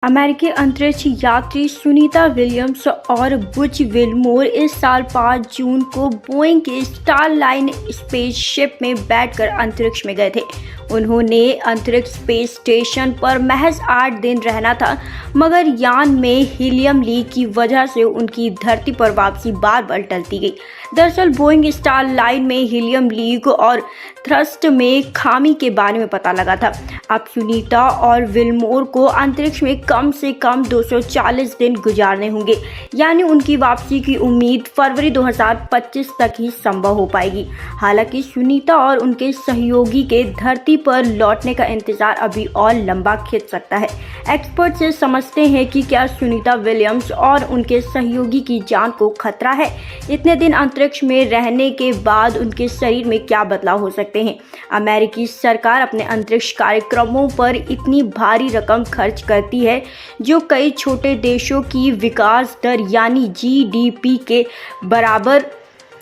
अमेरिकी अंतरिक्ष यात्री सुनीता विलियम्स और बुच विलमोर इस साल 5 जून को बोइंग के स्टारलाइन स्पेसशिप में बैठकर अंतरिक्ष में गए थे। उन्होंने अंतरिक्ष स्पेस स्टेशन पर महज 8 दिन रहना था, मगर यान में हीलियम लीक की वजह से उनकी धरती पर वापसी बार बार टलती गई। दरअसल बोइंग स्टारलाइन में हीलियम लीक और थ्रस्ट में खामी के बारे में पता लगा था। अब सुनीता और विलमोर को अंतरिक्ष में कम से कम 240 दिन गुजारने होंगे, यानी उनकी वापसी की उम्मीद फरवरी 2025 तक ही संभव हो पाएगी। हालांकि सुनीता और उनके सहयोगी के धरती पर लौटने का इंतजार अभी और लंबा खिंच सकता है। एक्सपर्ट से समझते हैं कि क्या सुनीता विलियम्स और उनके सहयोगी की जान को खतरा है। इतने दिन अंतरिक्ष में रहने के बाद उनके शरीर में क्या बदलाव हो सकते हैं। अमेरिकी सरकार अपने अंतरिक्ष कार्यक्रमों पर इतनी भारी रकम खर्च करती है, जो कई छोटे देशों की विकास दर यानी जीडीपी के बराबर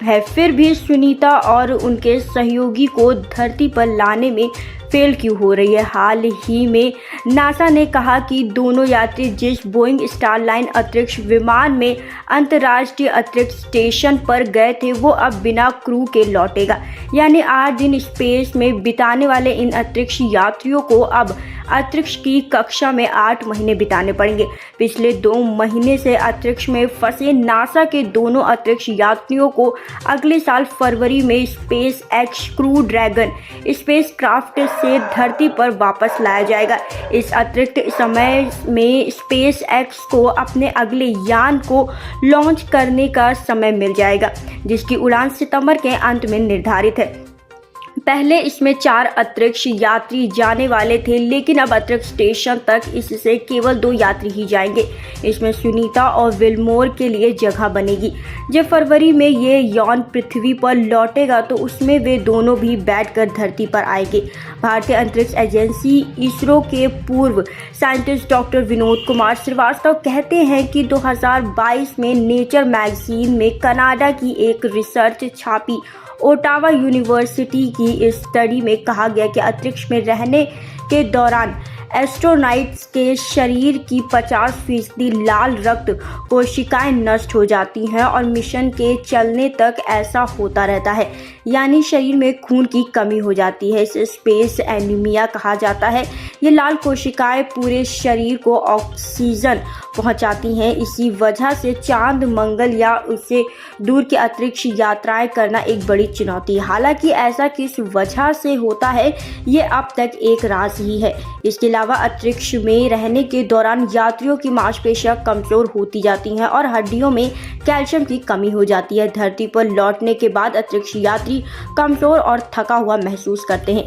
है। फिर भी सुनीता और उनके सहयोगी को धरती पर लाने में फेल क्यों हो रही है। हाल ही में नासा ने कहा कि दोनों यात्री जिस बोइंग स्टारलाइन अंतरिक्ष विमान में अंतर्राष्ट्रीय अंतरिक्ष स्टेशन पर गए थे, वो अब बिना क्रू के लौटेगा। यानी 8 दिन स्पेस में बिताने वाले इन अंतरिक्ष यात्रियों को अब अंतरिक्ष की कक्षा में 8 महीने बिताने पड़ेंगे। पिछले 2 महीने से अंतरिक्ष में फंसे नासा के दोनों अंतरिक्ष यात्रियों को अगले साल फरवरी में space x crew dragon spacecraft से धरती पर वापस लाया जाएगा। इस अतिरिक्त समय में स्पेस एक्स को अपने अगले यान को लॉन्च करने का समय मिल जाएगा, जिसकी उड़ान सितंबर के अंत में निर्धारित है। पहले इसमें 4 अंतरिक्ष यात्री जाने वाले थे, लेकिन अब अंतरिक्ष स्टेशन तक इससे केवल 2 यात्री ही जाएंगे। इसमें सुनीता और विलमोर के लिए जगह बनेगी। जब फरवरी में ये यान पृथ्वी पर लौटेगा तो उसमें वे दोनों भी बैठकर धरती पर आएंगे। भारतीय अंतरिक्ष एजेंसी इसरो के पूर्व साइंटिस्ट डॉक्टर विनोद कुमार श्रीवास्तव कहते हैं कि 2022 में नेचर मैगजीन में कनाडा की एक रिसर्च छापी ओटावा यूनिवर्सिटी की इस स्टडी में कहा गया कि अंतरिक्ष में रहने के दौरान एस्ट्रोनॉट्स के शरीर की 50% लाल रक्त कोशिकाएं नष्ट हो जाती हैं और मिशन के चलने तक ऐसा होता रहता है, यानी शरीर में खून की कमी हो जाती है। इसे स्पेस एनीमिया कहा जाता है। ये लाल कोशिकाएं पूरे शरीर को ऑक्सीजन पहुंचाती हैं। इसी वजह से चांद, मंगल या उससे दूर की अंतरिक्ष यात्राएं करना एक बड़ी चुनौती है। हालांकि ऐसा किस वजह से होता है, ये अब तक एक राज ही है। इसके अलावा अंतरिक्ष में रहने के दौरान यात्रियों की मांसपेशियां कमजोर होती जाती हैं और हड्डियों में कैल्शियम की कमी हो जाती है। धरती पर लौटने के बाद अंतरिक्ष यात्री कमजोर और थका हुआ महसूस करते हैं।